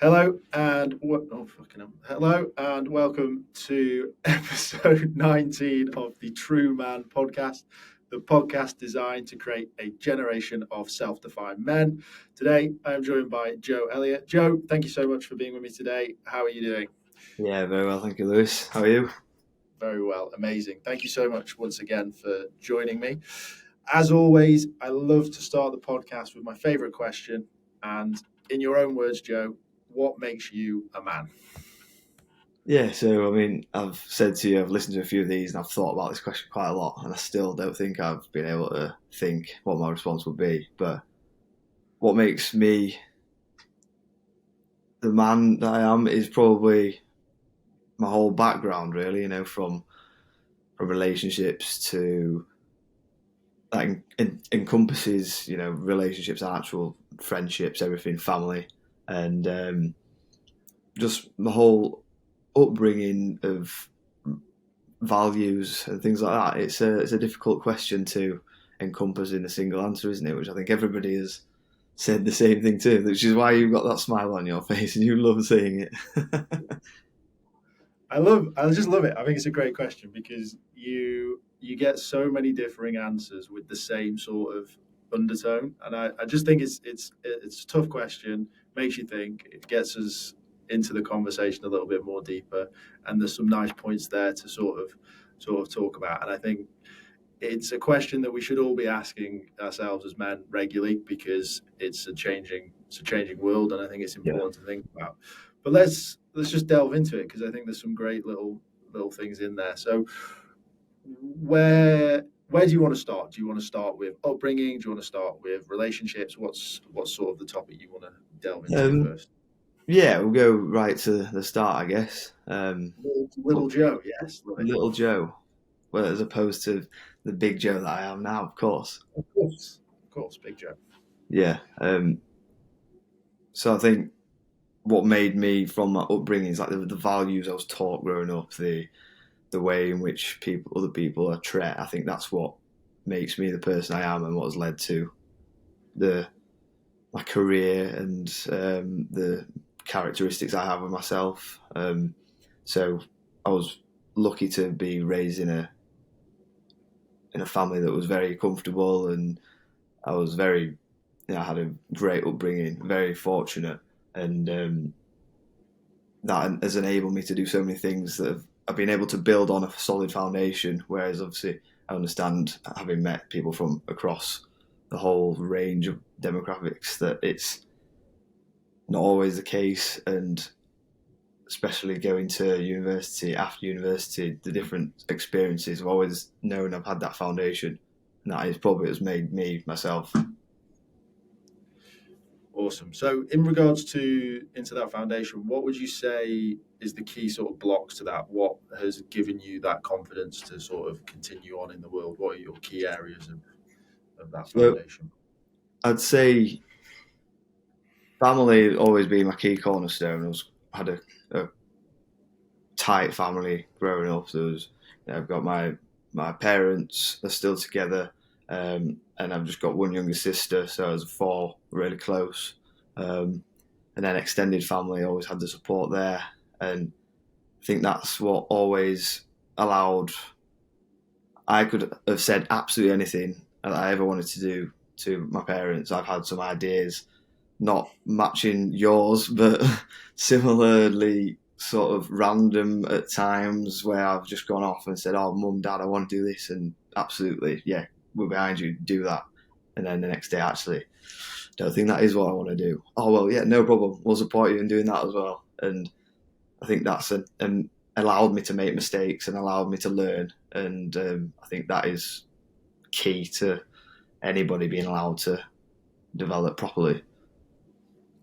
Hello and welcome to episode 19 of the TRUUMAN Podcast, the podcast designed to create a generation of self-defined men. Today, I am joined by Joe Elliot. Joe, thank you so much for being with me today. How are you doing? Yeah, very well, thank you, Lewis. How are you? Very well, amazing. Thank you so much once again for joining me. As always, I love to start the podcast with my favorite question. And in your own words, Joe, what makes you a man? Yeah, I've said to you, I've listened to a few of these and I've thought about this question quite a lot, and I still don't think I've been able to think what my response would be. But what makes me the man that I am is probably my whole background, really, from relationships to that encompasses, relationships and actual friendships, everything, family, and just my whole upbringing of values and things like that. It's a difficult question to encompass in a single answer, isn't it? Which I think everybody has said the same thing too, which is why you've got that smile on your face and you love saying it. I just love it. I think it's a great question because you get so many differing answers with the same sort of undertone, and I just think it's a tough question. Makes you think. It gets us into the conversation a little bit more deeper, and there's some nice points there to sort of talk about. And I think it's a question that we should all be asking ourselves as men regularly because it's a changing world, and I think it's Yeah. important to think about. But let's just delve into it because I think there's some great little things in there. So where do you want to start? Do you want to start with upbringing? Do you want to start with relationships? What's sort of the topic you want to delve into Um, first? yeah, we'll go right to the start, I guess. Little Joe, yes, love it. Little Joe, well, as opposed to the big Joe that I am now, of course. Of course, Big Joe. Yeah. So I think what made me from my upbringing is like the values I was taught growing up, the way in which other people are treated. I think that's what makes me the person I am and what has led to the my career and the characteristics I have of myself. So I was lucky to be raised in a family that was very comfortable, and I was I had a great upbringing, very fortunate, and that has enabled me to do so many things that I've been able to build on a solid foundation. Whereas obviously I understand, having met people from across the whole range of demographics, that it's not always the case, and especially going to university, after university, the different experiences, I've always known I've had that foundation, and that is probably has made me myself. Awesome. So, in regards to into that foundation, what would you say is the key sort of blocks to that? What has given you that confidence to sort of continue on in the world? What are your key areas of that So foundation? I'd say family always been my key cornerstone. Had a tight family growing up. I've got my parents are still together, and I've just got one younger sister, so as four, really close. And then extended family, always had the support there, and I think that's what always allowed. I could have said absolutely anything that I ever wanted to do to my parents. I've had some ideas, not matching yours, but similarly sort of random at times, where I've just gone off and said, "Oh, mum, dad, I want to do this," and absolutely, yeah, we're behind you, do that. And then the next day, actually, don't think that is what I want to do. Oh well, yeah, no problem. We'll support you in doing that as well. And I think that's allowed me to make mistakes and allowed me to learn. And I think that is key to anybody being allowed to develop properly.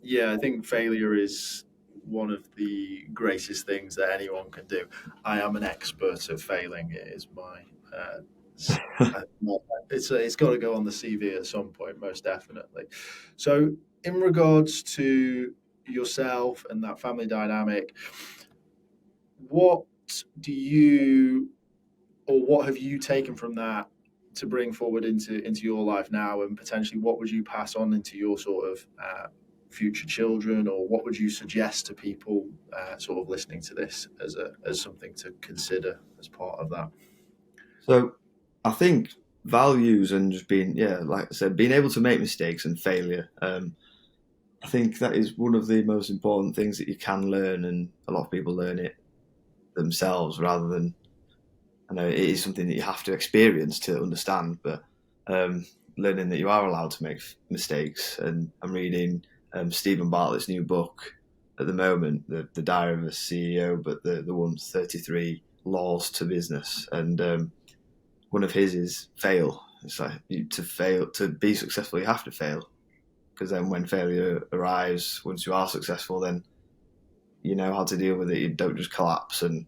Yeah, I think failure is one of the greatest things that anyone can do. I am an expert at failing. It is my it's got to go on the CV at some point, most definitely. So, in regards to yourself and that family dynamic, what do you or what have you taken from that to bring forward into your life now, and potentially what would you pass on into your sort of future children, or what would you suggest to people sort of listening to this as something to consider as part of that? So I think values and just being, yeah, like I said, being able to make mistakes and failure. I think that is one of the most important things that you can learn, and a lot of people learn it themselves rather than, I know it is something that you have to experience to understand, but learning that you are allowed to make mistakes. And I'm reading Stephen Bartlett's new book at the moment, the Diary of a CEO, but the one 33 Laws to Business, and one of his is fail. It's like to be successful, you have to fail, because then when failure arrives, once you are successful, then you know how to deal with it. You don't just collapse. And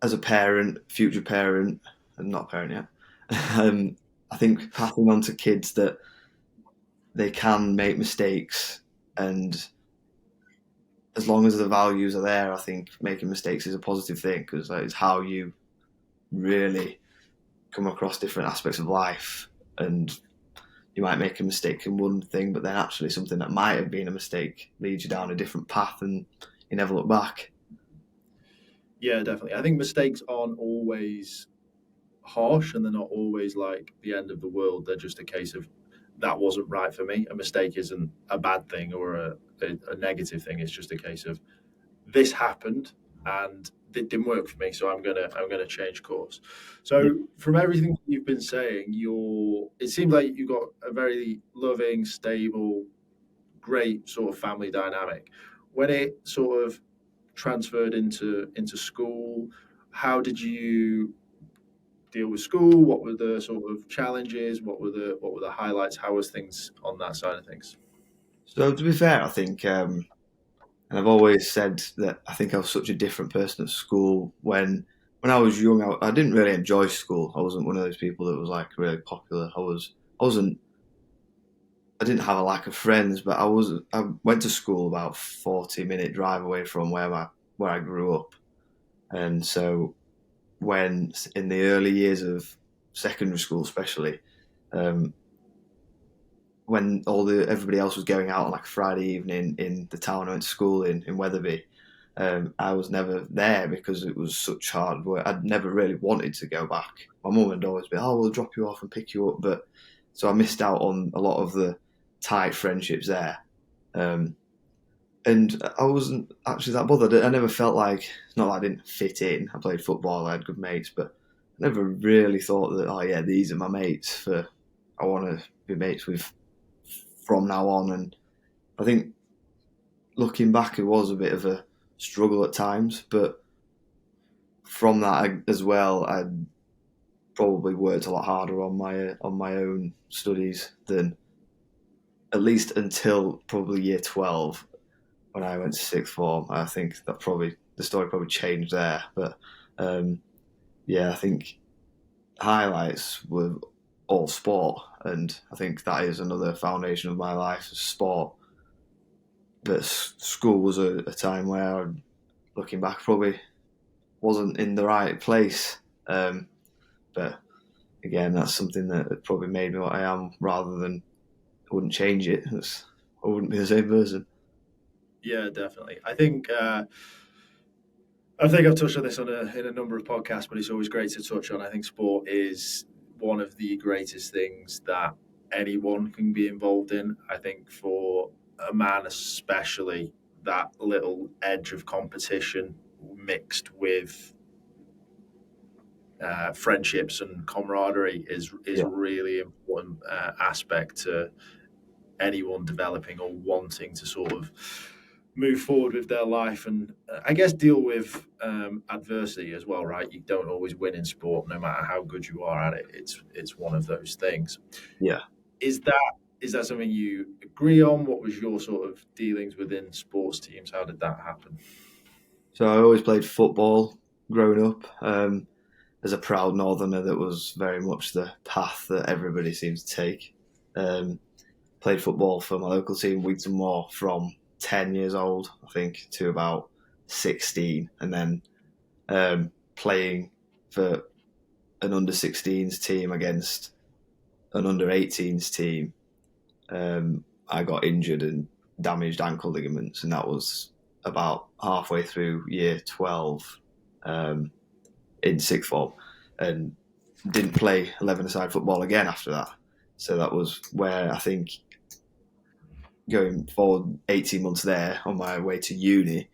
as a parent, future parent, and not parent yet, I think passing on to kids that they can make mistakes, and as long as the values are there, I think making mistakes is a positive thing, because it's how you really come across different aspects of life. And you might make a mistake in one thing, but then actually something that might have been a mistake leads you down a different path, and you never look back. Yeah, definitely. I think mistakes aren't always harsh, and they're not always like the end of the world. They're just a case of that wasn't right for me. A mistake isn't a bad thing or a negative thing. It's just a case of this happened and it didn't work for me, so I'm gonna change course. So from everything you've been saying, it seems like you've got a very loving, stable, great sort of family dynamic. When it sort of transferred into school, how did you deal with school? What were the sort of challenges? What were the highlights? How was things on that side of things? So to be fair, I think, and I've always said that I think I was such a different person at school. When I was young, I didn't really enjoy school. I wasn't one of those people that was like really popular. I wasn't. I didn't have a lack of friends, but I went to school about 40-minute drive away from where I grew up, and so when in the early years of secondary school, especially, um, when everybody else was going out on like a Friday evening in the town I went to school in Wetherby, I was never there because it was such hard work. I'd never really wanted to go back. My mum would always be, "Oh, we'll drop you off and pick you up," but so I missed out on a lot of the tight friendships there. And I wasn't actually that bothered. I never felt like, it's not like I didn't fit in. I played football, I had good mates, but I never really thought that, oh yeah, these are my mates I want to be mates with from now on. And I think looking back, it was a bit of a struggle at times, but from that as well, I probably worked a lot harder on my own studies than, at least until probably year 12. When I went to sixth form, I think that probably the story probably changed there. But yeah, I think highlights were all sport, and I think that is another foundation of my life, is sport. But school was a time where, looking back, probably wasn't in the right place. But again, that's something that probably made me what I am, rather than, I wouldn't change it. I wouldn't be the same person. Yeah, definitely. I think I've touched on this in a number of podcasts, but it's always great to touch on. I think sport is one of the greatest things that anyone can be involved in. I think for a man especially, that little edge of competition mixed with friendships and camaraderie is Yeah. a really important aspect to anyone developing or wanting to sort of move forward with their life, and I guess deal with adversity as well, right? You don't always win in sport, no matter how good you are at it. It's one of those things. Yeah. Is that something you agree on? What was your sort of dealings within sports teams? How did that happen? So I always played football growing up. As a proud northerner, that was very much the path that everybody seems to take. Played football for my local team, Wheaton Moor, from 10 years old, I think, to about 16, and then playing for an under-16s team against an under-18s team. I got injured and damaged ankle ligaments, and that was about halfway through year 12 in sixth form, and didn't play 11-a-side football again after that. So that was where I think going forward 18 months there on my way to uni,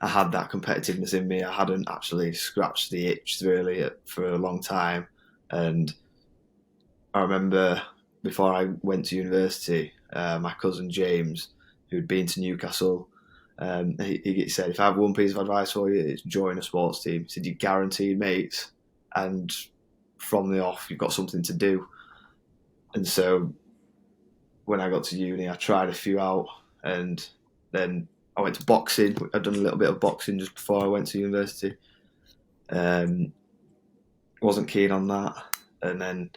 I had that competitiveness in me. I hadn't actually scratched the itch really for a long time. And I remember before I went to university, my cousin James, who'd been to Newcastle, he said, if I have one piece of advice for you, it's join a sports team. He said, you're guaranteed mates, and from the off, you've got something to do. And so when I got to uni, I tried a few out, and then I went to boxing. I'd done a little bit of boxing just before I went to university. Wasn't keen on that. And then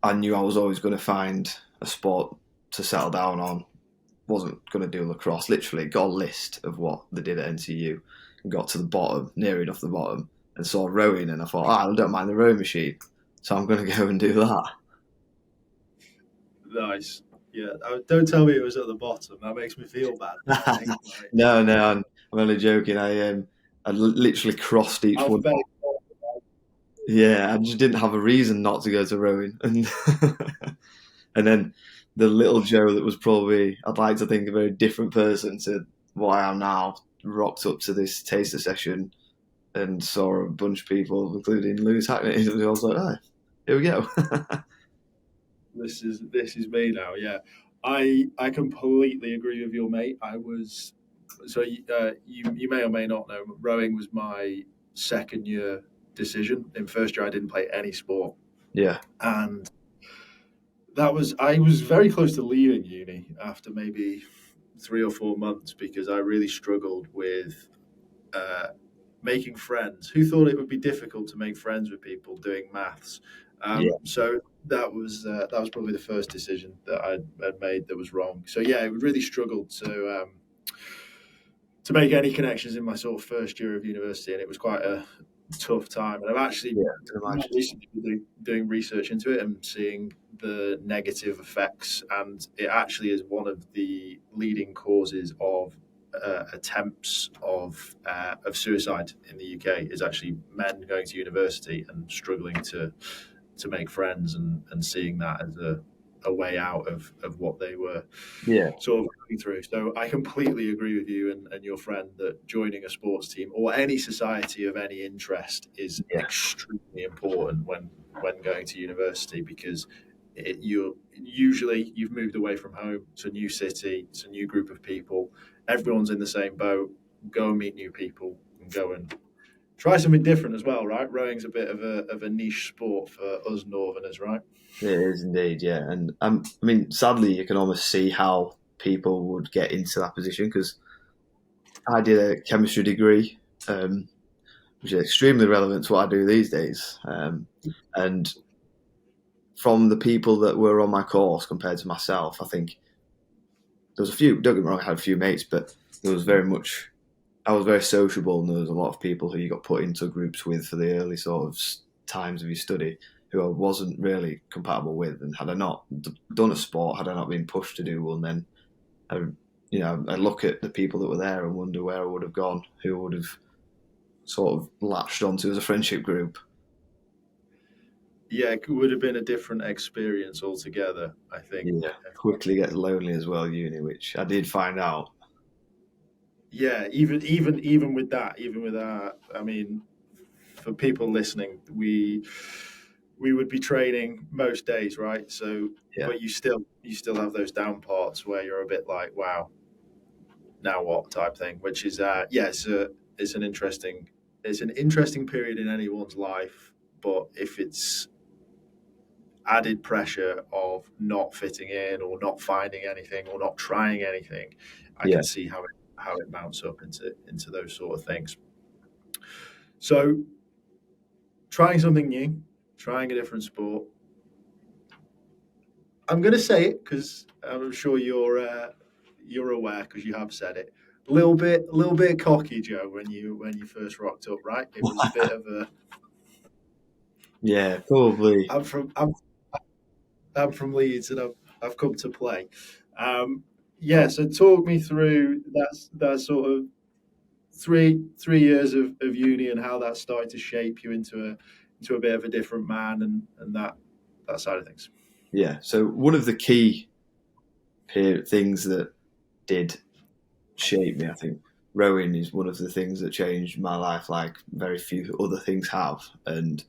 I knew I was always going to find a sport to settle down on. Wasn't going to do lacrosse. Literally got a list of what they did at NTU and got to the bottom, near enough the bottom, and saw rowing, and I thought, I don't mind the rowing machine, so I'm going to go and do that. Nice. Yeah, don't tell me it was at the bottom. That makes me feel bad. No, I'm only joking. I literally crossed each one. Yeah, I just didn't have a reason not to go to rowing, and then the little Joe that was probably, I'd like to think, a very different person to what I am now, rocked up to this taster session and saw a bunch of people, including Lewis Hackney. I was like, oh, here we go. This is me now. Yeah, I completely agree with your mate. You may or may not know, rowing was my second year decision. In first year, I didn't play any sport. Yeah, and I was very close to leaving uni after maybe 3 or 4 months because I really struggled with making friends. Who thought it would be difficult to make friends with people doing maths? So that was probably the first decision that I had made that was wrong. So yeah, I really struggled to make any connections in my sort of first year of university, and it was quite a tough time. And I've actually recently been doing research into it and seeing the negative effects, and it actually is one of the leading causes of attempts of suicide in the UK is actually men going to university and struggling to make friends and seeing that as a way out of what they were sort of going through. So I completely agree with you and your friend that joining a sports team or any society of any interest is extremely important when going to university, because you've moved away from home. It's a new city, it's a new group of people, everyone's in the same boat. Go and meet new people and go and try something different as well, right? Rowing's a bit of a niche sport for us Northerners, right? It is indeed, yeah. And I mean, sadly, you can almost see how people would get into that position, because I did a chemistry degree, which is extremely relevant to what I do these days. And from the people that were on my course compared to myself, I think there was a few, don't get me wrong, I had a few mates, but there was I was very sociable, and there was a lot of people who you got put into groups with for the early sort of times of your study who I wasn't really compatible with. And had I not done a sport, had I not been pushed to do one, then I look at the people that were there and wonder where I would have gone, who I would have sort of latched onto as a friendship group. Yeah, it would have been a different experience altogether, I think. Yeah, quickly gets lonely as well, uni, which I did find out. Yeah, even with that, I mean, for people listening, we would be training most days, right? So, but you still have those down parts where you're a bit like, wow, now what type thing, which is it's an interesting period in anyone's life, but if it's added pressure of not fitting in or not finding anything or not trying anything, I can see how it mounts up into those sort of things. So trying something new, trying a different sport. I'm going to say it because I'm sure you're aware, because you have said it. A little bit cocky, Joe, when you first rocked up, right? It was a bit of a probably. I'm from Leeds and I've come to play. Yeah, so talk me through that sort of three years of uni and how that started to shape you into a bit of a different man and that side of things. Yeah. So one of the key things that did shape me, I think, rowing is one of the things that changed my life like very few other things have. And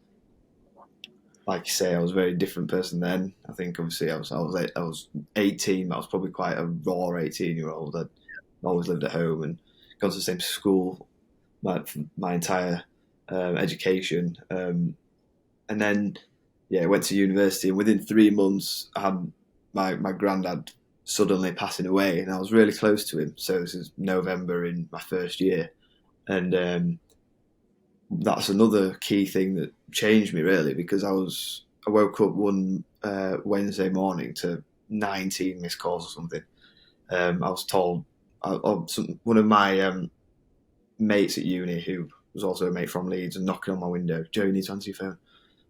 like you say, I was a very different person then. I think obviously I was 18. I was probably quite a raw 18-year-old. I'd always lived at home and gone to the same school my entire education. And then, yeah, went to university. And within 3 months, I had my granddad suddenly passing away, and I was really close to him. So this is November in my first year, and that's another key thing that changed me really, because I woke up one Wednesday morning to 19 missed calls or something. I was told one of my mates at uni, who was also a mate from Leeds, and knocking on my window, "Joe, you need to answer your phone."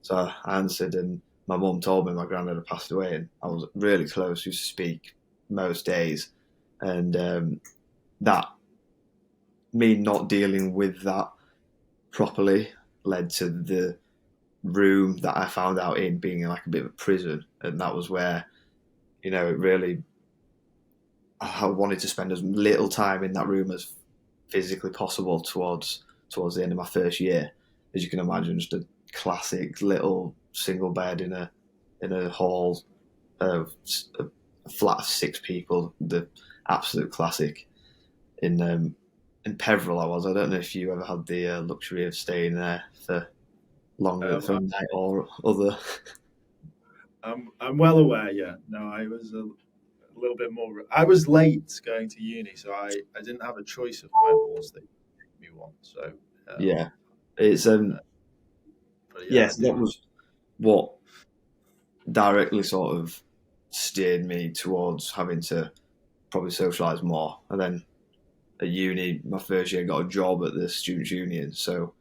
So I answered, and my mum told me my granddad had passed away, and I was really close. We used to speak most days, and that me not dealing with that properly led to the room that I found out in being like a bit of a prison, and that was where, it really, I wanted to spend as little time in that room as physically possible towards the end of my first year. As you can imagine, just a classic little single bed in a hall of a flat of 6 people, the absolute classic in Peveril. I don't know if you ever had the luxury of staying there for longer for a night or other. I'm well aware. Yeah, no, I was a little bit more. I was late going to uni, so I didn't have a choice of my halls that you want. So Yeah, it's but yeah, I yes, that do. was what directly sort of steered me towards having to probably socialise more. And then at uni, my first year, I got a job at the Students' Union. So,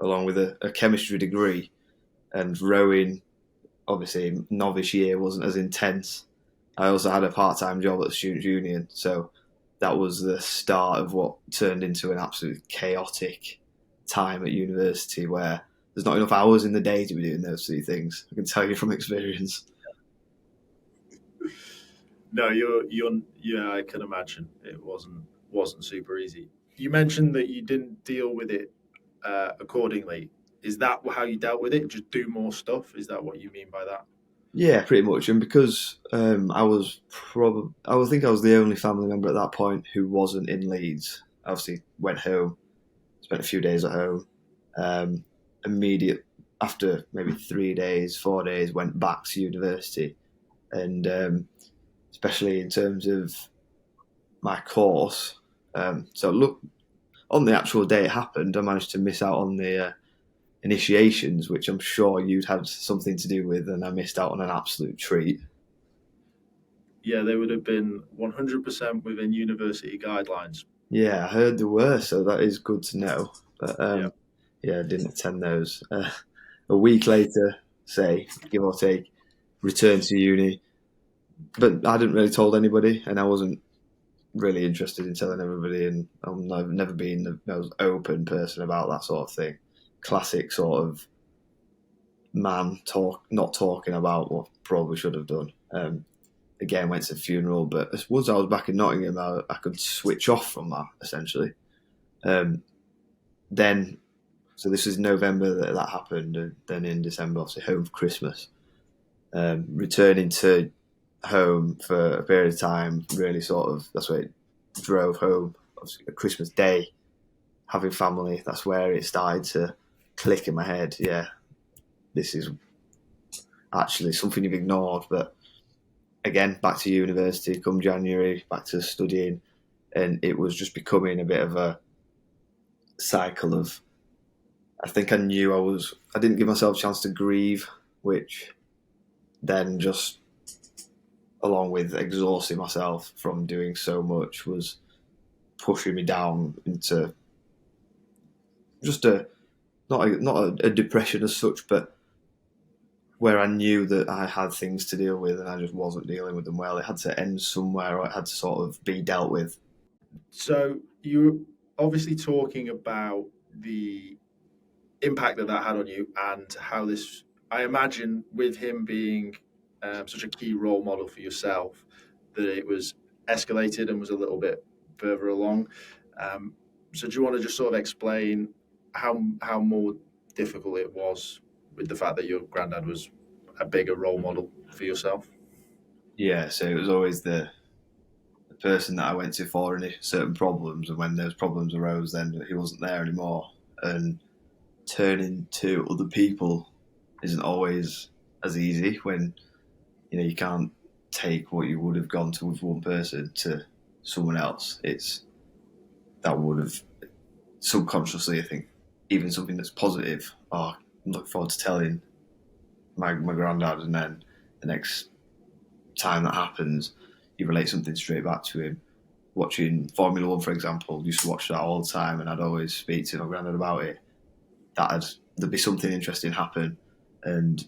along with a chemistry degree and rowing, obviously, novice year wasn't as intense. I also had a part time job at the Students' Union. So, that was the start of what turned into an absolute chaotic time at university where there's not enough hours in the day to be doing those 2 things. I can tell you from experience. No, you're yeah. I can imagine it wasn't super easy. You mentioned that you didn't deal with it accordingly. Is that how you dealt with it? Just do more stuff? Is that what you mean by that? Yeah, pretty much. And because I think I was the only family member at that point who wasn't in Leeds. I obviously went home, spent a few days at home. Um, immediate after maybe 3 days, 4 days, went back to university, and especially in terms of my course. So look, on the actual day it happened, I managed to miss out on the initiations, which I'm sure you'd had something to do with, and I missed out on an absolute treat. Yeah, they would have been 100% within university guidelines. Yeah, I heard there were, so that is good to know. But Yeah. yeah, I didn't attend those. A week later, say, give or take, returned to uni, but I hadn't really told anybody, and I wasn't really interested in telling everybody, and I've never been the most open person about that sort of thing. Classic sort of man not talking about what probably should have done. Again, went to the funeral, but once I was back in Nottingham, I could switch off from that essentially. Um, then, so this is November that happened, and then in December, obviously home for Christmas. Returning to home for a period of time, really sort of, that's where it drove home. Obviously, Christmas Day, having family, that's where it started to click in my head. Yeah, this is actually something you've ignored. But again, back to university, come January, back to studying, and it was just becoming a bit of a cycle of, I think I knew I didn't give myself a chance to grieve, which then just, along with exhausting myself from doing so much, was pushing me down into just not a depression as such, but where I knew that I had things to deal with and I just wasn't dealing with them well. It had to end somewhere, or it had to sort of be dealt with. So you're obviously talking about the impact that had on you and how this, I imagine, with him being such a key role model for yourself, that it was escalated and was a little bit further along. So do you want to just sort of explain how more difficult it was with the fact that your granddad was a bigger role model for yourself? Yeah, so it was always the person that I went to for any certain problems, and when those problems arose, then he wasn't there anymore. And turning to other people isn't always as easy when you can't take what you would have gone to with one person to someone else. That would have subconsciously, I think, even something that's positive. Oh, I'm looking forward to telling my granddad, and then the next time that happens, you relate something straight back to him. Watching Formula One, for example, used to watch that all the time, and I'd always speak to my granddad about it. There'd be something interesting happen, and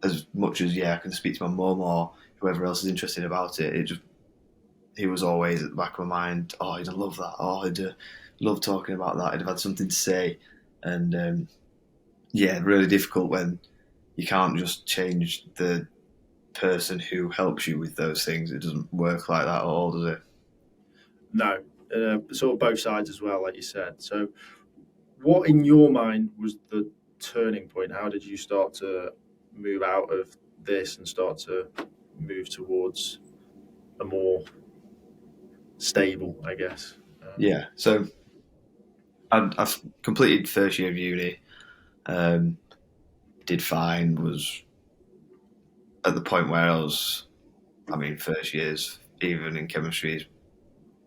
as much as I can speak to my mum or whoever else is interested about it, he was always at the back of my mind. Oh, I'd love that. Oh, I'd love talking about that. I'd have had something to say, and really difficult when you can't just change the person who helps you with those things. It doesn't work like that at all, does it? No, sort of both sides as well, like you said. So, what in your mind was the turning point? How did you start to move out of this and start to move towards a more stable, I guess? Yeah. So I've completed first year of uni. Did fine. Was at the point where first years, even in chemistry, is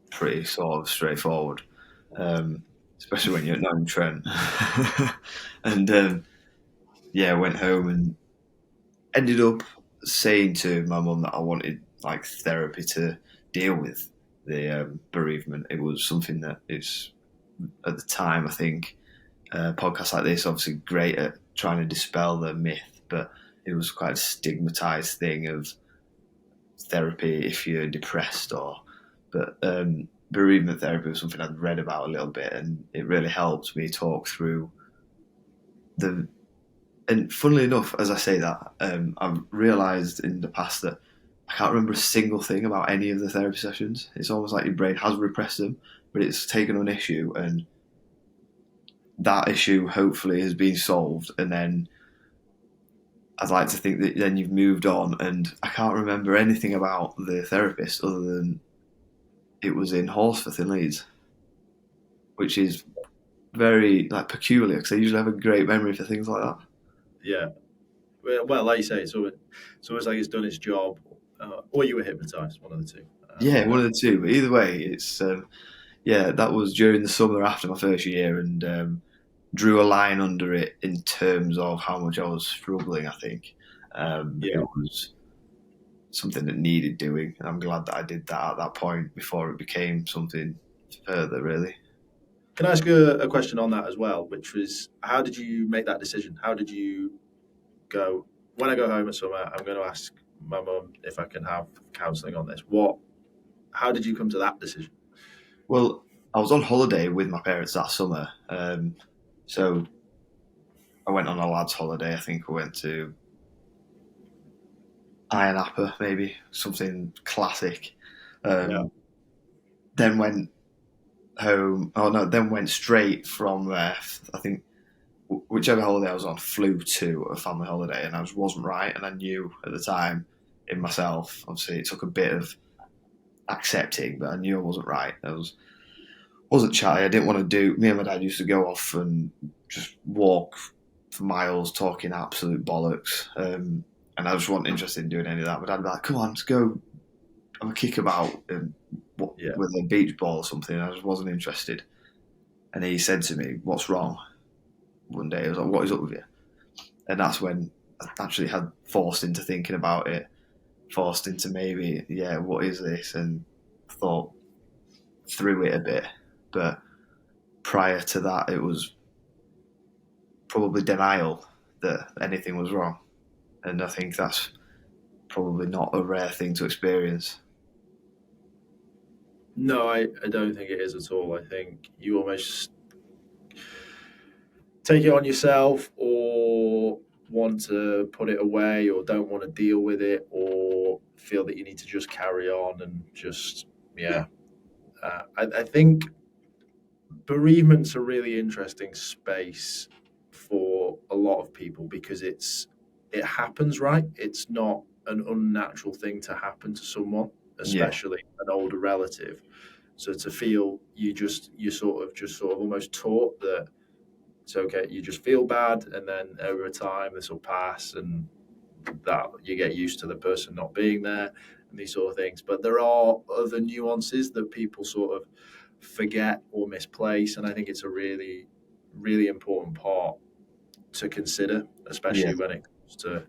pretty sort of straightforward, especially when you're not in Trent. And went home and ended up saying to my mum that I wanted like therapy to deal with the bereavement. It was something that is, at the time, I think, podcasts like this obviously great at trying to dispel the myth, but it was quite a stigmatized thing of therapy if you're depressed but bereavement therapy was something I'd read about a little bit, and it really helped me talk through and funnily enough, as I say that, I've realised in the past that I can't remember a single thing about any of the therapy sessions. It's almost like your brain has repressed them, but it's taken on an issue, and that issue hopefully has been solved, and then I'd like to think that then you've moved on, and I can't remember anything about the therapist other than it was in Horsforth in Leeds, which is very peculiar because I usually have a great memory for things like that. Yeah. Well, like you say, it's always like it's done its job, or you were hypnotized, one of the two. One of the two. But either way, it's that was during the summer after my first year, and drew a line under it in terms of how much I was struggling. I think it was something that needed doing, and I'm glad that I did that at that point before it became something further. Really. Can I ask you a question on that as well, which was, how did you make that decision? How did you go, when I go home at summer, I'm going to ask my mum if I can have counselling on this? How did you come to that decision? Well, I was on holiday with my parents that summer. So I went on a lad's holiday. I think I went to Iron Apple, maybe, something classic. Then went home. Oh no, then went straight from there. I think whichever holiday I was on, flew to a family holiday, and I just wasn't right. And I knew at the time in myself. Obviously, it took a bit of accepting, but I knew I wasn't right. Wasn't chatty. I didn't want to do. Me and my dad used to go off and just walk for miles, talking absolute bollocks, and I just wasn't interested in doing any of that. My dad would be like, "Come on, let's go have a kickabout with a beach ball or something." And I just wasn't interested. And he said to me, "What's wrong?" One day I was like, "What is up with you?" And that's when I actually had forced into thinking about it, forced into maybe, what is this? And thought through it a bit. But prior to that, it was probably denial that anything was wrong. And I think that's probably not a rare thing to experience. No, I don't think it is at all. I think you almost take it on yourself, or want to put it away, or don't want to deal with it, or feel that you need to just carry on and just, yeah. I think bereavement's a really interesting space for a lot of people because it happens, right? It's not an unnatural thing to happen to someone, Yeah, especially an older relative. So to feel you sort of almost taught that it's okay, you just feel bad, and then over time this will pass, and that you get used to the person not being there and these sort of things. But there are other nuances that people sort of forget or misplace, and I think it's a really, really important part to consider, yeah, especially when it comes to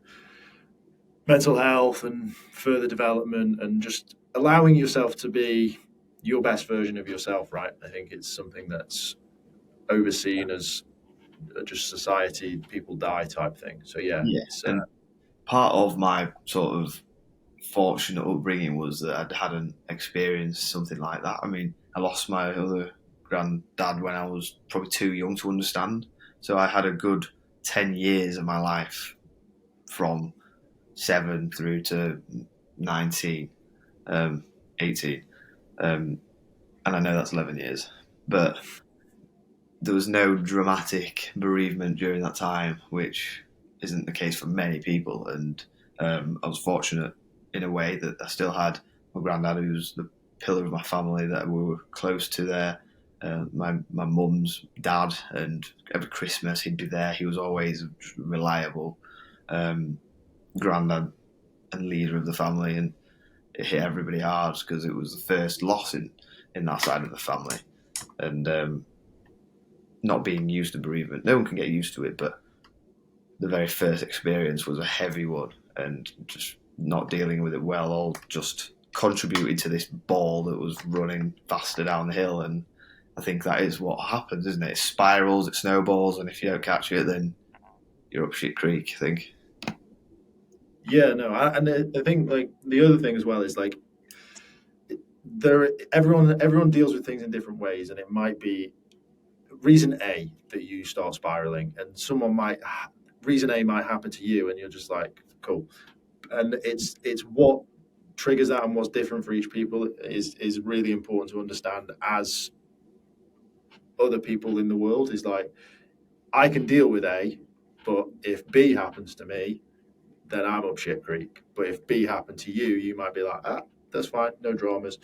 mental health and further development and just allowing yourself to be your best version of yourself, right? I think it's something that's overseen as just society, people die type thing. So yeah, yeah. it's And part of my sort of fortunate upbringing was that I'd hadn't experienced something like that. I mean, I lost my other granddad when I was probably too young to understand. So I had a good 10 years of my life from 7 through to 19, 18. And I know that's 11 years. But there was no dramatic bereavement during that time, which isn't the case for many people. And I was fortunate in a way that I still had my granddad, who was the pillar of my family, that we were close to there. My mum's dad, and every Christmas he'd be there. He was always reliable granddad and leader of the family, and it hit everybody hard because it was the first loss in that side of the family. And not being used to bereavement, no one can get used to it, but the very first experience was a heavy one, and just not dealing with it well all just contributed to this ball that was running faster down the hill. And I think that is what happens, isn't it? It spirals, it snowballs, and if you don't catch it, then you're up shit creek, I think. yeah, no, I think like the other thing as well is like everyone deals with things in different ways, and it might be reason A that you start spiraling, and reason A might happen to you, and you're just like, cool. And it's what triggers that and what's different for each people is really important to understand as other people in the world. Is like, I can deal with A, but if B happens to me, then I'm up shit creek. But if B happened to you, you might be like, that's fine, no dramas.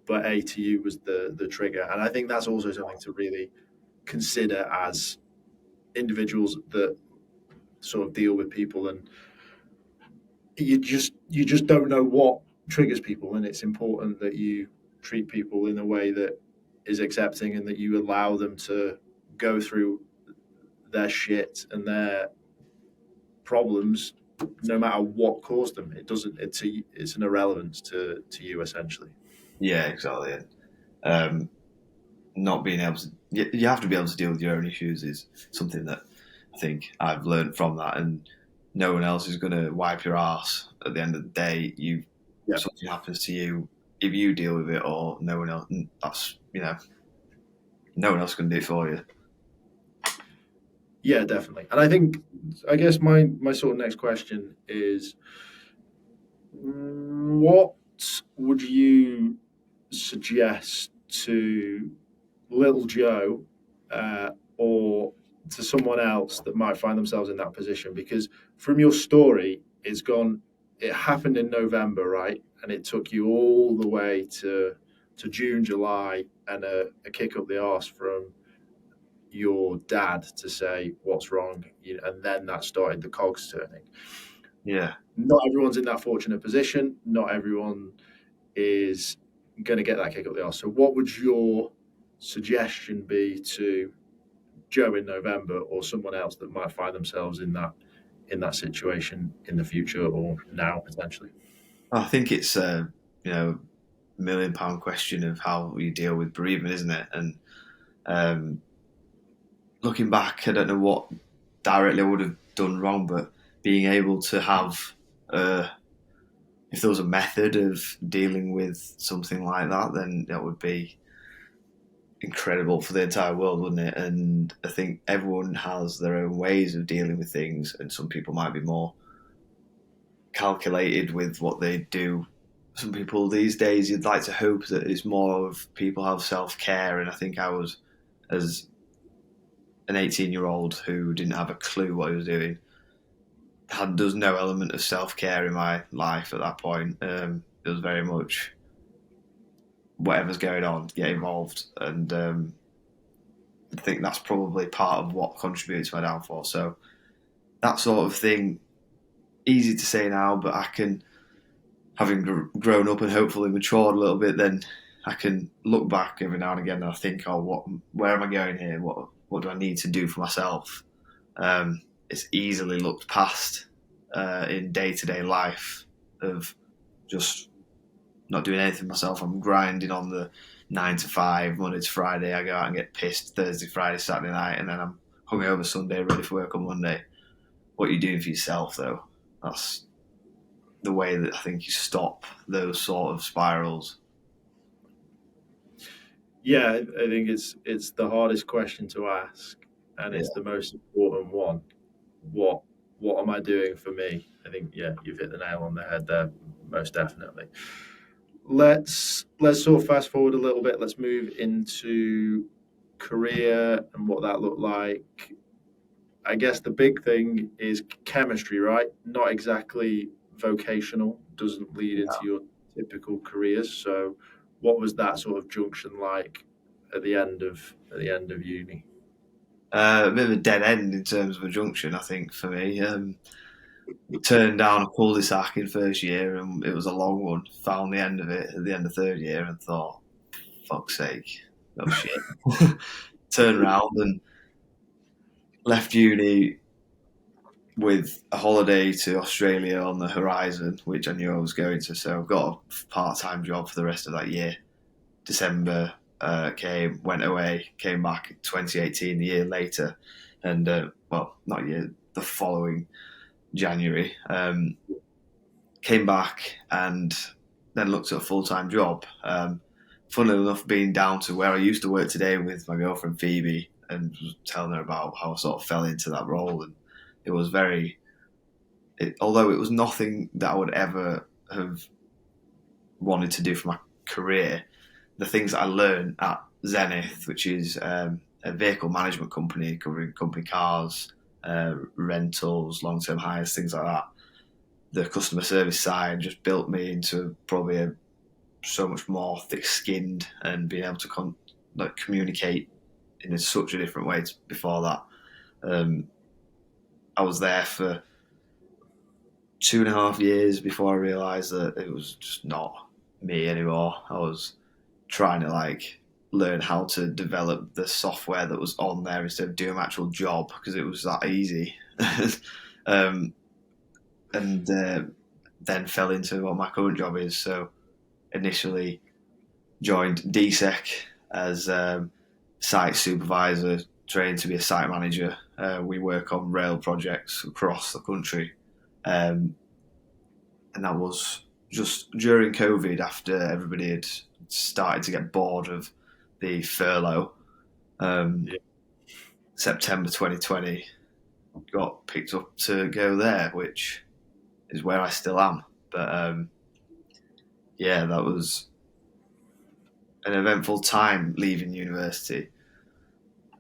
But A to you was the trigger, and I think that's also something to really consider as individuals that sort of deal with people, and you just don't know what triggers people, and it's important that you treat people in a way that is accepting and that you allow them to go through their shit and their problems no matter what caused them. It's an irrelevance to you essentially. Yeah, exactly. Not being able to, you have to be able to deal with your own issues is something that I think I've learned from that, and no one else is going to wipe your ass at the end of the day. Yeah. Something happens to you, if you deal with it, or no one else, that's, no one else can do it for you. Yeah, definitely. And I guess my sort of next question is, what would you suggest to little Joe, or to someone else that might find themselves in that position? Because from your story, it happened in November, right? And it took you all the way to June, July, and a kick up the arse from your dad to say what's wrong, and then that started the cogs turning. Yeah. Not everyone's in that fortunate position. Not everyone is going to get that kick up the arse. So, what would your suggestion be to Joe in November, or someone else that might find themselves in that situation in the future or now potentially? I think it's a £1 million question of how you deal with bereavement, isn't it? And looking back, I don't know what directly I would have done wrong, but being able to have, if there was a method of dealing with something like that, then that would be incredible for the entire world, wouldn't it? And I think everyone has their own ways of dealing with things, and some people might be more calculated with what they do. Some people these days, you'd like to hope that it's more of people have self-care, and I think I was, as an 18-year-old who didn't have a clue what he was doing, there's no element of self-care in my life at that point. It was very much whatever's going on, get involved, and I think that's probably part of what contributed to my downfall. So that sort of thing, easy to say now, but I can, having grown up and hopefully matured a little bit, then I can look back every now and again and I think, where am I going here? What do I need to do for myself? It's easily looked past in day-to-day life of just not doing anything myself. I'm grinding on the 9 to 5, Monday to Friday. I go out and get pissed Thursday, Friday, Saturday night, and then I'm hungover Sunday, ready for work on Monday. What are you doing for yourself, though? That's the way that I think you stop those sort of spirals. Yeah, I think it's the hardest question to ask, and it's the most important one. What am I doing for me? I think you've hit the nail on the head there, most definitely. Let's sort of fast forward a little bit. Let's move into career and what that looked like. I guess the big thing is chemistry, right? Not exactly vocational, doesn't lead into your typical careers. So what was that sort of junction like at the end of uni? A bit of a dead end in terms of a junction, I think, for me. Turned down a cul-de-sac in first year, and it was a long one. Found the end of it at the end of third year and thought, fuck's sake, no shit. Turned around and left uni with a holiday to Australia on the horizon, which I knew I was going to. So I got a part-time job for the rest of that year. December came, went away, came back in 2018, the year later, and not year, the following January, came back and then looked at a full-time job. Funnily enough, being down to where I used to work today with my girlfriend Phoebe, and was telling her about how I sort of fell into that role, and it was although it was nothing that I would ever have wanted to do for my career, the things that I learned at Zenith, which is a vehicle management company covering company cars, rentals, long-term hires, things like that. The customer service side just built me into probably so much more thick-skinned and being able to communicate in such a different way to before that. I was there for 2.5 years before I realised that it was just not me anymore. I was trying to learn how to develop the software that was on there instead of doing my actual job because it was that easy. And then fell into what my current job is. So initially joined DSEC as site supervisor, trained to be a site manager. We work on rail projects across the country. And that was just during COVID, after everybody had started to get bored of the furlough. September 2020, got picked up to go there, which is where I still am. But that was an eventful time leaving university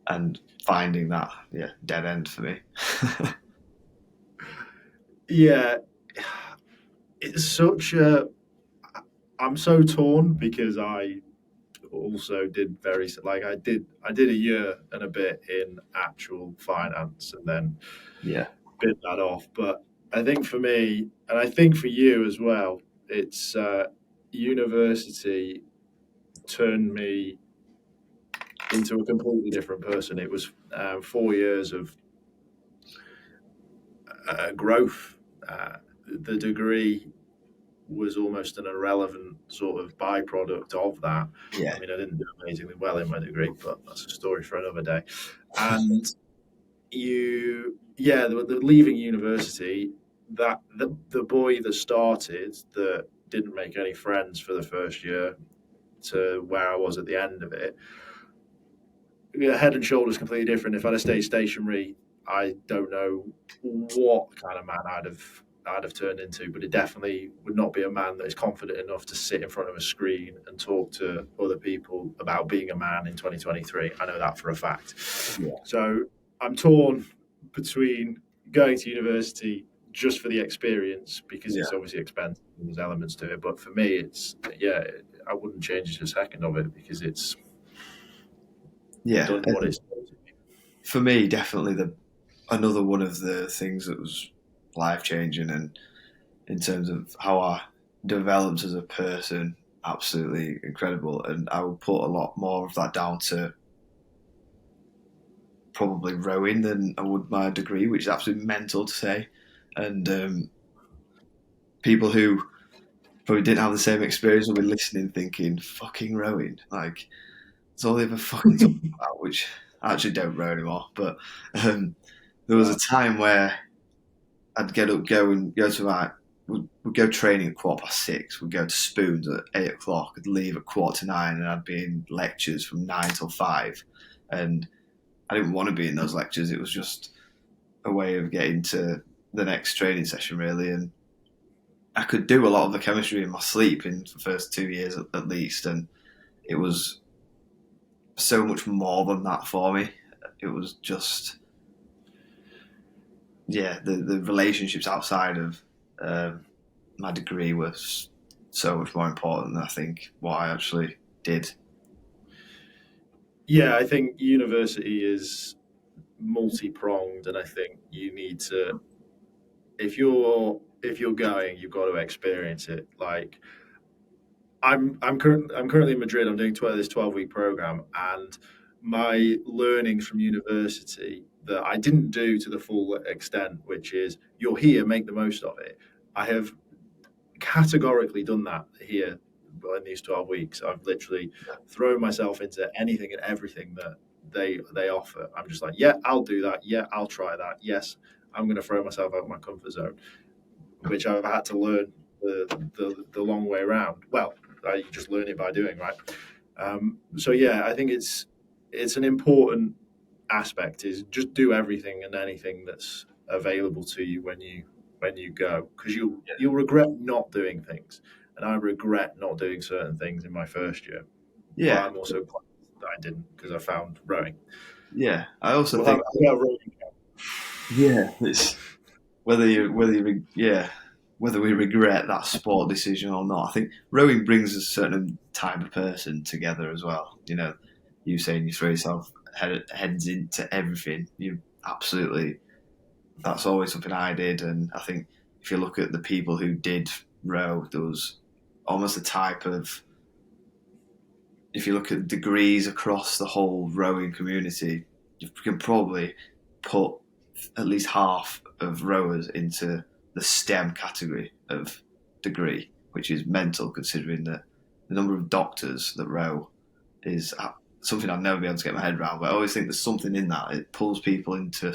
and finding that dead end for me. It's such I'm so torn because I also did I did a year and a bit in actual finance and then bit that off. But I think for me, and I think for you as well, it's university turned me into a completely different person. It was 4 years of growth. The degree was almost an irrelevant sort of byproduct of that. I mean, I didn't do amazingly well in my degree, but that's a story for another day. And the leaving university, that the boy that started that didn't make any friends for the first year to where I was at the end of it, head and shoulders completely different. If I'd have stayed stationary, I don't know what kind of man I'd have turned into, but it definitely would not be a man that is confident enough to sit in front of a screen and talk to other people about being a man in 2023. I know that for a fact. Yeah. So I'm torn between going to university just for the experience, because it's obviously expensive and there's elements to it. But for me, it's, I wouldn't change a second of it, because it's done what it's done to me. For me, definitely another one of the things that was life changing, and in terms of how I developed as a person, absolutely incredible. And I would put a lot more of that down to probably rowing than I would my degree, which is absolutely mental to say. And people who probably didn't have the same experience will be listening thinking, fucking rowing, like it's all they ever fucking talk about, which I actually don't row anymore. But there was a time where I'd get up, go to we'd go training at 6:15. We'd go to Spoons at 8:00. I'd leave at 9:15, and I'd be in lectures from 9 till 5. And I didn't want to be in those lectures. It was just a way of getting to the next training session, really. And I could do a lot of the chemistry in my sleep in the first 2 years at least. And it was so much more than that for me. It was just, the relationships outside of my degree was so much more important than I think what I actually did. Yeah, I think university is multi-pronged, and I think you need to, if you're going, you've got to experience it. Like I'm currently in Madrid. I'm doing this 12-week program, and my learnings from university that I didn't do to the full extent, which is you're here, make the most of it. I have categorically done that here in these 12 weeks. I've literally thrown myself into anything and everything that they offer. I'm just like, yeah, I'll do that. Yeah, I'll try that. Yes, I'm going to throw myself out of my comfort zone, which I've had to learn the long way around. Well, you just learn it by doing, right? So yeah, I think it's an important aspect, is just do everything and anything that's available to you when you go, because you'll regret not doing things. And I regret not doing certain things in my first year. Yeah. But I'm also glad that I didn't, because I found rowing. Yeah, I also think. Yeah, it's whether we regret that sport decision or not. I think rowing brings a certain type of person together as well. You know, you saying you throw yourself heads into everything. You absolutely. That's always something I did, and I think if you look at the people who did row, there was almost a type of. If you look at degrees across the whole rowing community, you can probably put at least half of rowers into the STEM category of degree, which is mental considering that the number of doctors that row is something I'll never be able to get my head around. But I always think there's something in that. It pulls people into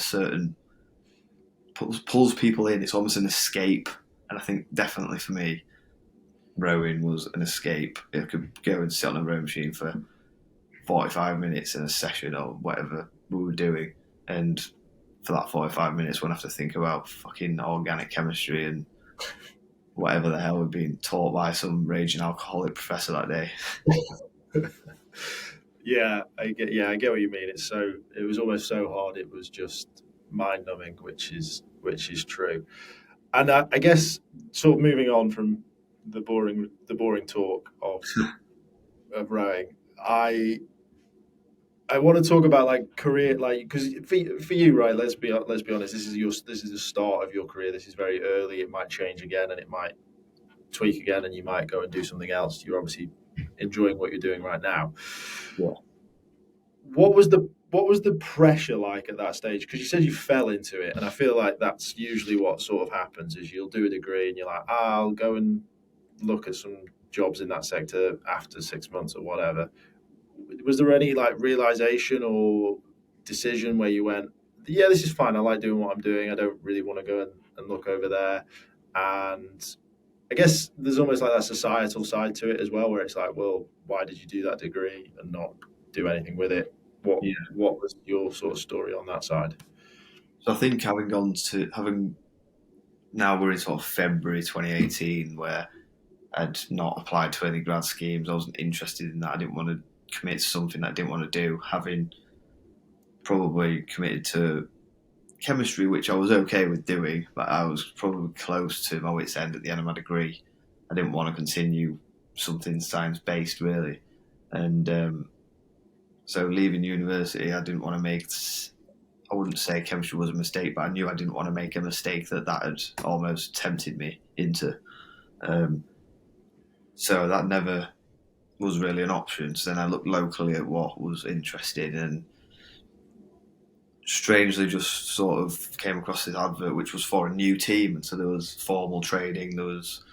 pulls people in. It's almost an escape. And I think definitely for me, rowing was an escape. I could go and sit on a rowing machine for 45 minutes in a session or whatever we were doing, and for that 45 minutes won't have to think about fucking organic chemistry and whatever the hell we're being taught by some raging alcoholic professor that day. I get what you mean. It was almost so hard, it was just mind numbing, which is true. And I guess, sort of moving on from the boring talk of rowing, I want to talk about like career, like, because for you, right? Let's be honest. This is the start of your career. This is very early. It might change again, and it might tweak again, and you might go and do something else. You're obviously enjoying what you're doing right now. Yeah. What was the pressure like at that stage? Because you said you fell into it, and I feel like that's usually what sort of happens. Is you'll do a degree, and you're like, I'll go and look at some jobs in that sector after 6 months or whatever. Was there any like realization or decision where you went, yeah, this is fine. I like doing what I'm doing. I don't really want to go and look over there. And I guess there's almost like that societal side to it as well, where it's like, well, why did you do that degree and not do anything with it? Yeah. What was your sort of story on that side? So I think having now we're in sort of February 2018, where I'd not applied to any grad schemes. I wasn't interested in that. I didn't want to commit to something that I didn't want to do. Having probably committed to chemistry, which I was okay with doing, but I was probably close to my wit's end at the end of my degree. I didn't want to continue something science-based, really. And so leaving university, I didn't want to make... I wouldn't say chemistry was a mistake, but I knew I didn't want to make a mistake that had almost tempted me into. So that never was really an option. So then I looked locally at what was interesting, and strangely just sort of came across this advert which was for a new team. And so there was formal training, there was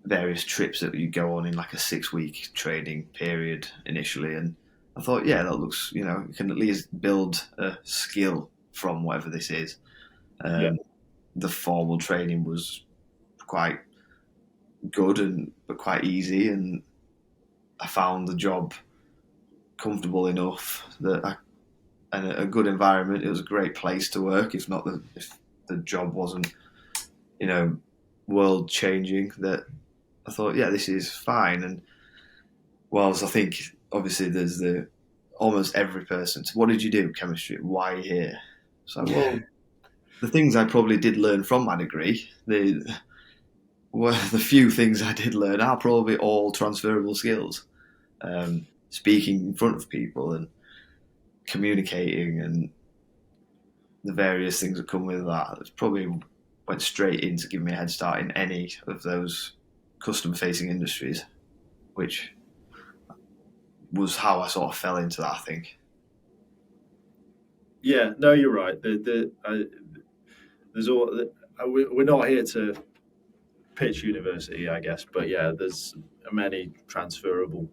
various trips that you go on in like a 6-week training period initially. And I thought, yeah, that looks, you can at least build a skill from whatever this is. The formal training was quite good but quite easy, and I found the job comfortable enough and a good environment. It was a great place to work, if the job wasn't, world changing, that I thought, yeah, this is fine. And whilst I think obviously there's almost every person, so what did you do? Chemistry. Why are you here? So, well, the things I probably did learn from my degree, the few things I did learn are probably all transferable skills. Speaking in front of people and communicating and the various things that come with that. It's probably went straight in to give me a head start in any of those customer-facing industries, which was how I sort of fell into that, I think. Yeah, no, you're right. We're not here to pitch university, I guess, but yeah, there's many transferable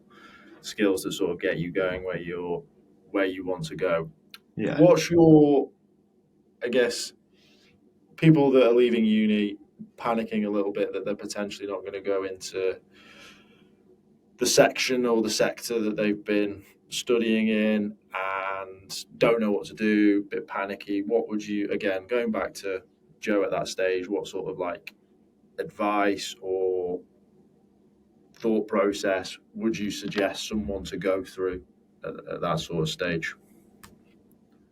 skills that sort of get you going where you want to go. Yeah. What's your, I guess, people that are leaving uni panicking a little bit that they're potentially not going to go into the section or the sector that they've been studying in and don't know what to do, a bit panicky. What would you, again, going back to Joe at that stage, what sort of like advice or thought process would you suggest someone to go through at that sort of stage?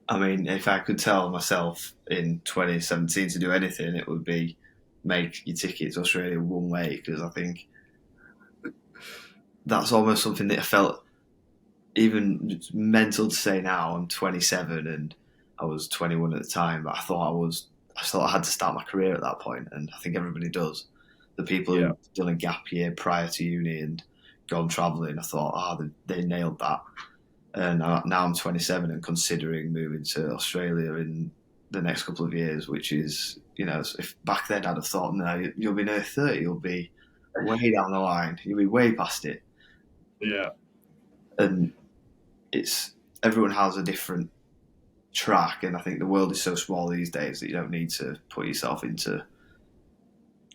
I mean, if I could tell myself in 2017 to do anything, it would be make your ticket to Australia one way, because I think that's almost something that I felt even mental to say now. I'm 27 and I was 21 at the time, but I thought I had to start my career at that point, and I think everybody does. The people who've done a gap year prior to uni and gone travelling, I thought, they nailed that. And now I'm 27 and considering moving to Australia in the next couple of years, which is, if back then I'd have thought, no, you'll be near 30, you'll be way down the line, you'll be way past it. Yeah. And everyone has a different track, and I think the world is so small these days that you don't need to put yourself into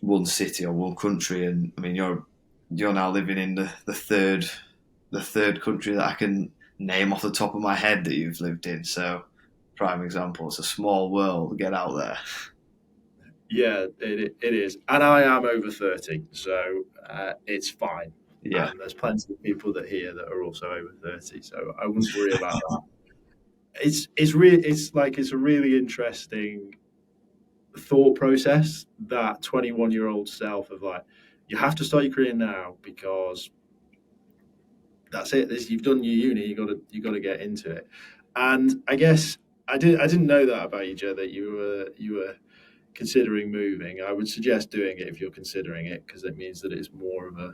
one city or one country. And I mean, you're now living in the third country that I can name off the top of my head that you've lived in. So, prime example, it's a small world. Get out there. Yeah, it is. And I am over 30, so it's fine. Yeah. And there's plenty of people that are also over 30, so I wouldn't worry about that. It's a really interesting thought process, that 21-year-old self of like, you have to start your career now because that's it. You've done your uni. You got to get into it. And I guess I didn't know that about you, Joe, that you were considering moving. I would suggest doing it if you're considering it, because it means that it's more of a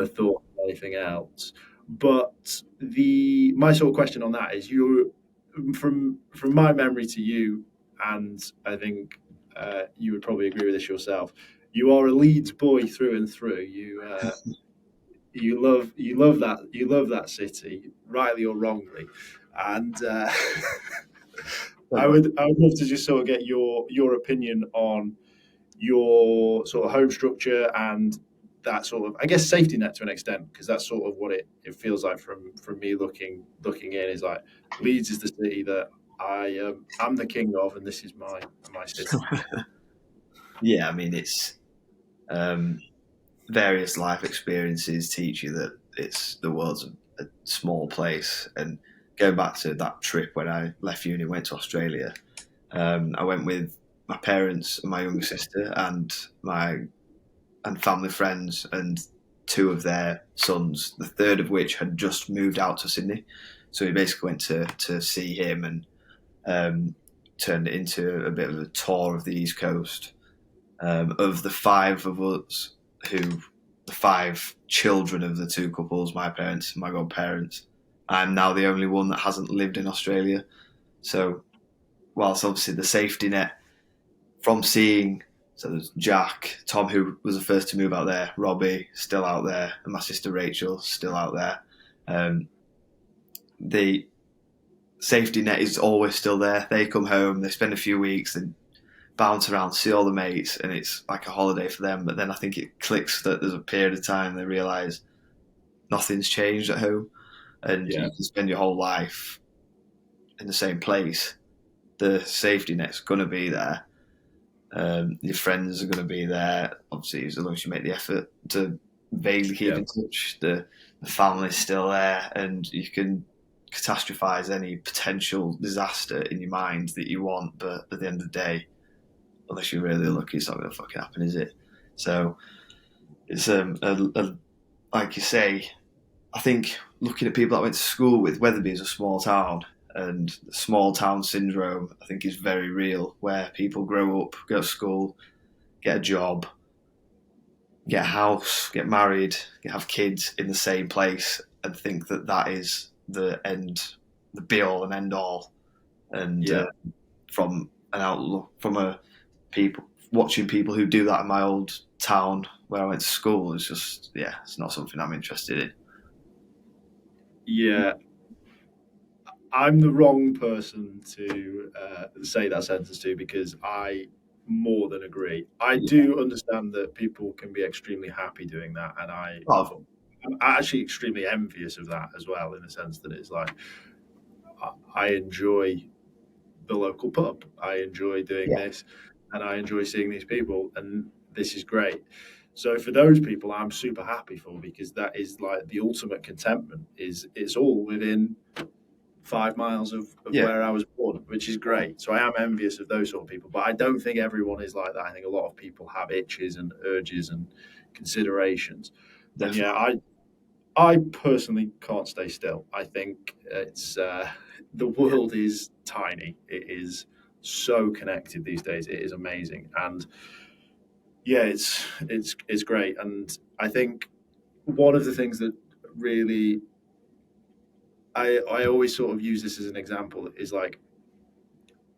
thought than anything else. But my sort of question on that is, from my memory to you, and I think you would probably agree with this yourself, you are a Leeds boy through and through. You love that city, rightly or wrongly. And I would love to just sort of get your opinion on your sort of home structure and that sort of, I guess, safety net to an extent, because that's sort of what it feels like from me looking in, is like Leeds is the city that I'm the king of, and this is my city. Yeah, I mean, it's various life experiences teach you that the world's a small place. And going back to that trip when I left uni and went to Australia, I went with my parents and my younger sister and family friends and two of their sons, the third of which had just moved out to Sydney. So we basically went to see him and turned it into a bit of a tour of the East Coast. Of the five of us, the five children of the two couples, my parents and my godparents, I'm now the only one that hasn't lived in Australia. So whilst obviously the safety net from seeing, so there's Jack, Tom, who was the first to move out there, Robbie, still out there, and my sister Rachel, still out there. The safety net is always still there. They come home, they spend a few weeks, and bounce around, see all the mates, and it's like a holiday for them. But then I think it clicks that there's a period of time they realise nothing's changed at home, and you can spend your whole life in the same place. The safety net's going to be there. Your friends are going to be there, obviously, as long as you make the effort to vaguely keep in touch. The family's still there, and you can catastrophize any potential disaster in your mind that you want, but at the end of the day, unless you're really lucky, it's not going to fucking happen, is it? So it's like you say, I think looking at people I went to school with, Wetherby is a small town, and the small town syndrome, I think, is very real, where people grow up, go to school, get a job, get a house, get married, have kids in the same place, and think that that is the end, the be all and end all. And from an outlook, watching people who do that in my old town where I went to school, is just, it's not something I'm interested in. Yeah. I'm the wrong person to say that sentence to, because I more than agree. I do understand that people can be extremely happy doing that, and I'm actually extremely envious of that as well, in the sense that it's like I enjoy the local pub, I enjoy doing this, and I enjoy seeing these people, and this is great. So for those people, I'm super happy for, because that is like the ultimate contentment. It's all within 5 miles of where I was born, which is great. So I am envious of those sort of people, but I don't think everyone is like that. I think a lot of people have itches and urges and considerations. Definitely. And I personally can't stay still. I think it's the world is tiny. It is so connected these days. It is amazing, and it's great. And I think one of the things that really I always sort of use this as an example is like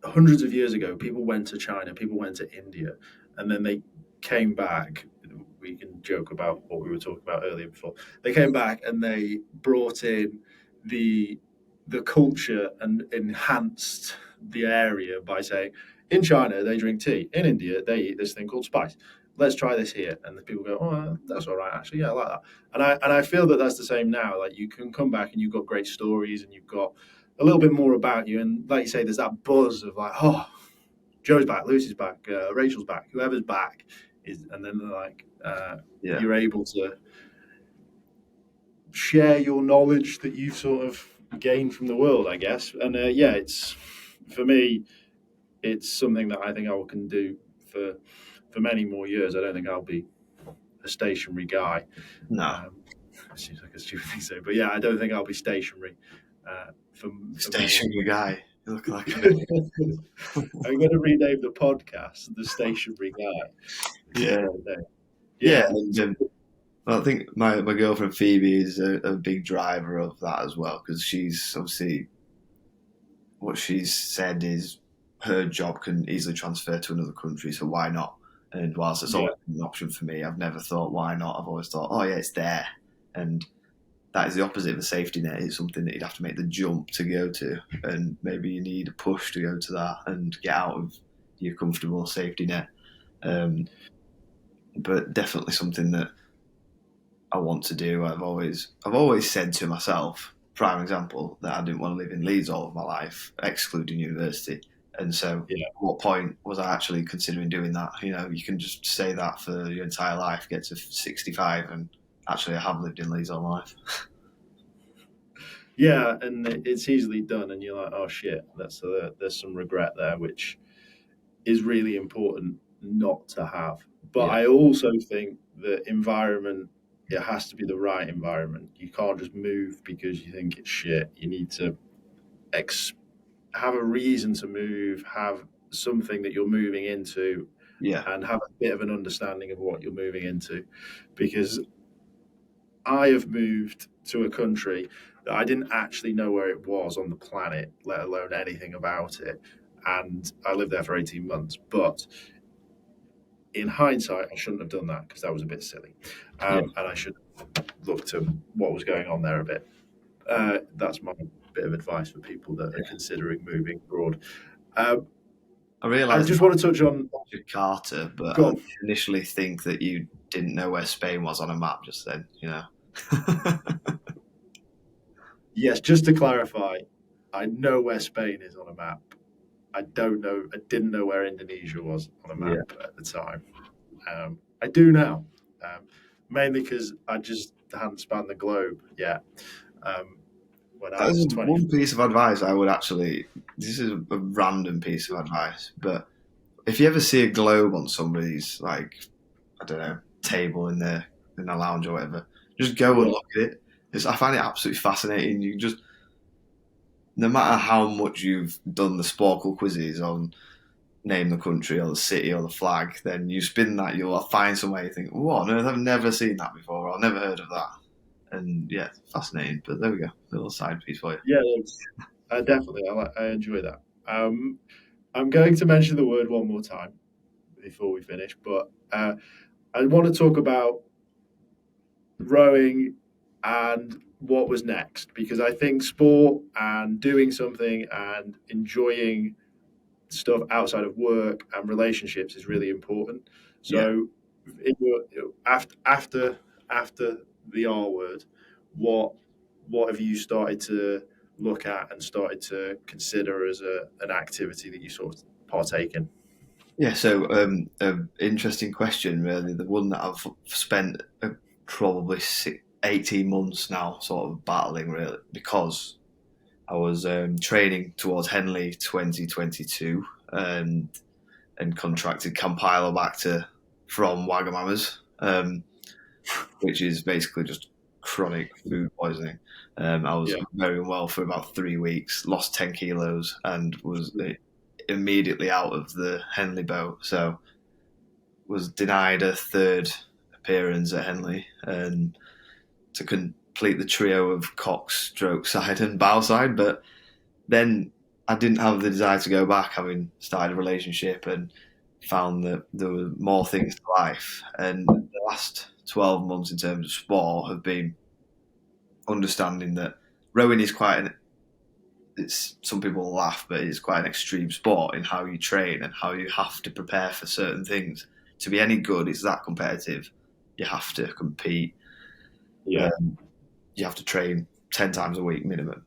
hundreds of years ago, people went to China, people went to India, and then they came back. We can joke about what we were talking about earlier before. They came back and they brought in the culture and enhanced the area by saying, in China, they drink tea. In India, they eat this thing called spice. Let's try this here. And the people go, oh, that's all right, actually. Yeah, I like that. And I feel that that's the same now. Like, you can come back and you've got great stories and you've got a little bit more about you. And like you say, there's that buzz of like, oh, Joe's back, Lucy's back, Rachel's back, whoever's back. And then they're like, you're able to share your knowledge that you've sort of gained from the world, I guess. And it's, for me, it's something that I think I can do for many more years. I don't think I'll be a stationary guy. No. It seems like a stupid thing to say, but I don't think I'll be stationary. For stationary guy. You look like I'm going to rename the podcast The Stationary Guy. And, I think my girlfriend Phoebe is a big driver of that as well, because she's obviously, what she's said is her job can easily transfer to another country, so why not? And whilst it's always been an option for me, I've never thought why not. I've always thought, oh yeah, it's there. And that is the opposite of a safety net. It's something that you'd have to make the jump to go to, and maybe you need a push to go to that and get out of your comfortable safety net. But definitely something that I want to do. I've always said to myself, prime example, that I didn't want to live in Leeds all of my life, excluding university. And so, Yeah. at what point was I actually considering doing that? You know, you can just say that for your entire life, get to 65, and actually, I have lived in Leeds all my life. Yeah, and it's easily done, and you're like, oh shit, there's some regret there, which is really important not to have. But Yeah. I also think that environment, it has to be the right environment. You can't just move because you think it's shit. You need to have a reason to move, have something that you're moving into, Yeah. and have a bit of an understanding of what you're moving into. Because I have moved to a country that I didn't actually know where it was on the planet, let alone anything about it. And I lived there for 18 months. But in hindsight, I shouldn't have done that because that was a bit silly. And I should have looked at what was going on there a bit. That's my bit of advice for people that are considering moving abroad. I I realised just want to touch on Jakarta, but I golf. initially think that you didn't know where Spain was on a map just then, you know. Yes, just to clarify, I know where Spain is on a map. I didn't know where Indonesia was on a map at the time. I do now, mainly because I just hadn't spanned the globe yet. When I That was is 20. one piece of advice I would actually. This is a random piece of advice, but if you ever see a globe on somebody's, like, I don't know, table in the lounge or whatever, just go and Yeah. look at it. I find it absolutely fascinating. You just, no matter how much you've done the Sporkle quizzes on name the country or the city or the flag, then you spin that, you'll find somewhere you think, what on earth, I've never seen that before, or I've never heard of that. And yeah, fascinating. But there we go, a little side piece for you. Yeah, definitely. I enjoy that. I'm going to mention the word one more time before we finish, but I want to talk about rowing and what was next, because I think sport and doing something and enjoying stuff outside of work and relationships is really important. Yeah. So, after the R word, what have you started to look at and started to consider as an activity that you sort of partake in? Yeah, so interesting question, really. The one that I've spent probably 18 months now sort of battling, really, because I was training towards Henley 2022 and contracted Campylobacter from Wagamama's, which is basically just chronic food poisoning. I was very unwell for about 3 weeks, lost 10 kilos, and was immediately out of the Henley boat. So was denied a third appearance at Henley, and to complete the trio of cock, stroke side, and bow side. But then I didn't have the desire to go back, having started a relationship and found that there were more things to life. And the last 12 months in terms of sport have been understanding that rowing is some people laugh, but it's quite an extreme sport in how you train and how you have to prepare for certain things. To be any good, it's that competitive. You have to compete. Yeah. You have to train 10 times a week minimum.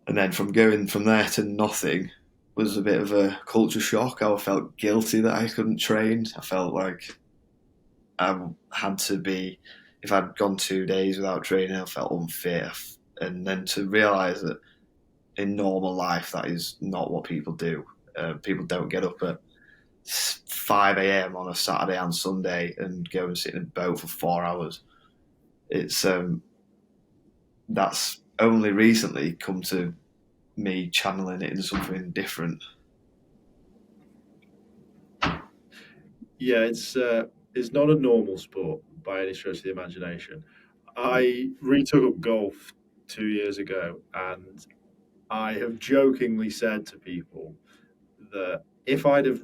And then from going from there to nothing was a bit of a culture shock. I felt guilty that I couldn't train. I felt like I had to be, if I'd gone 2 days without training, I felt unfit. And then to realise that in normal life, that is not what people do. People don't get up at 5 a.m. on a Saturday and Sunday and go and sit in a boat for 4 hours. It's that's only recently come to me channeling it into something different. Yeah, it's not a normal sport by any stretch of the imagination. I retook up golf 2 years ago, and I have jokingly said to people that if I'd have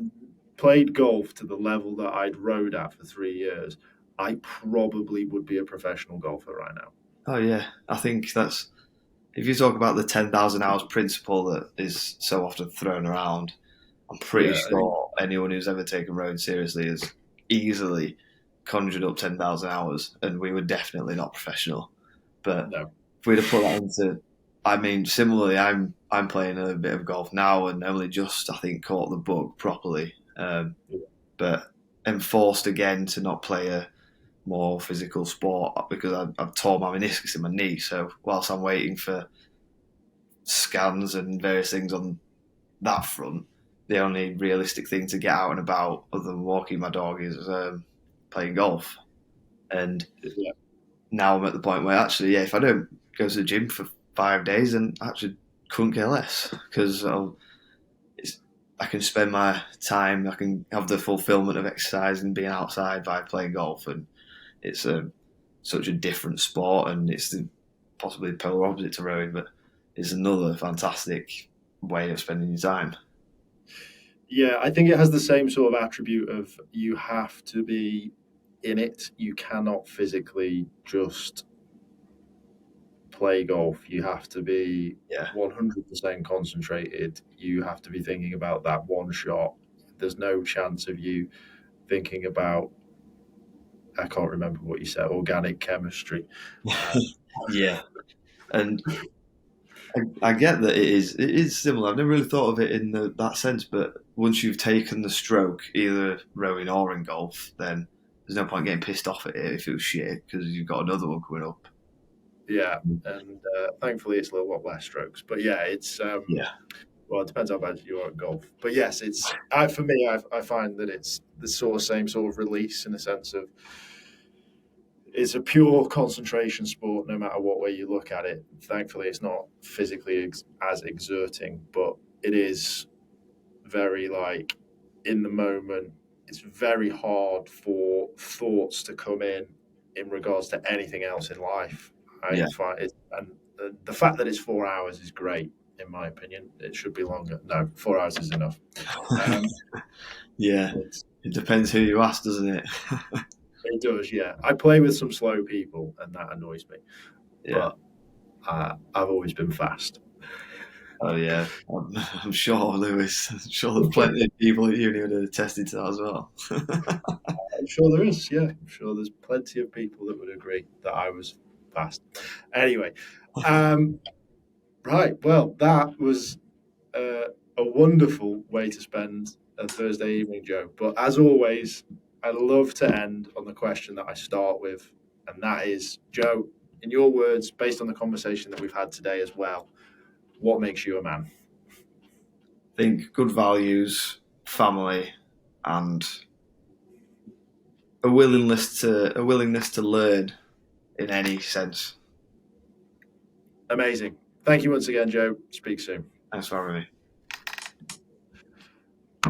played golf to the level that I'd rowed at for 3 years, I probably would be a professional golfer right now. Oh yeah, I think that's, if you talk about the 10,000 hours principle that is so often thrown around, I'm pretty Yeah, sure anyone who's ever taken rowing seriously has easily conjured up 10,000 hours, and we were definitely not professional. But no, if we'd have put that into, I mean, similarly, I'm playing a bit of golf now, and only just, I think, caught the bug properly. But am forced again to not play a more physical sport because I've torn my meniscus in my knee. So whilst I'm waiting for scans and various things on that front, the only realistic thing to get out and about other than walking my dog is playing golf. And yeah, now I'm at the point where actually, yeah, if I don't go to the gym for 5 days, then I actually couldn't care less because I can spend my time, I can have the fulfillment of exercise and being outside by playing golf, and it's such a different sport, and it's possibly the polar opposite to rowing, but it's another fantastic way of spending your time. yeah. I think it has the same sort of attribute of you have to be in it. You cannot physically just play golf. You have to be Yeah, 100% concentrated. You have to be thinking about that one shot. There's no chance of you thinking about, I can't remember what you said, organic chemistry. yeah, and I get that it is similar. I've never really thought of it in that sense, but once you've taken the stroke, either rowing or in golf, then there's no point getting pissed off at it if it was shit because you've got another one coming up. Yeah, and thankfully it's a lot less strokes. But yeah, it's Yeah, well, it depends how bad you are at golf. But yes, it's for me. I find that it's the same sort of release in the sense of it's a pure concentration sport, no matter what way you look at it. Thankfully, it's not physically as exerting, but it is very like in the moment. It's very hard for thoughts to come in regards to anything else in life. I yeah. find it, and the fact that it's 4 hours is great, in my opinion. It should be longer. No, 4 hours is enough. Um, Yeah, it depends who you ask, doesn't it? it does, yeah. I play with some slow people, and that annoys me. Yeah. But I've always been fast. Oh yeah, I'm sure, Lewis. I'm sure there's plenty of people at uni who are attested to that as well. I'm sure there is, yeah. I'm sure there's plenty of people that would agree that I was fast. Anyway, right. Well, that was a wonderful way to spend a Thursday evening, Joe. But as always, I love to end on the question that I start with, and that is, Joe, in your words, based on the conversation that we've had today as well, what makes you a man? I think good values, family, and a willingness to learn in any sense. Amazing. Thank you once again, Joe. Speak soon. Thanks for having me.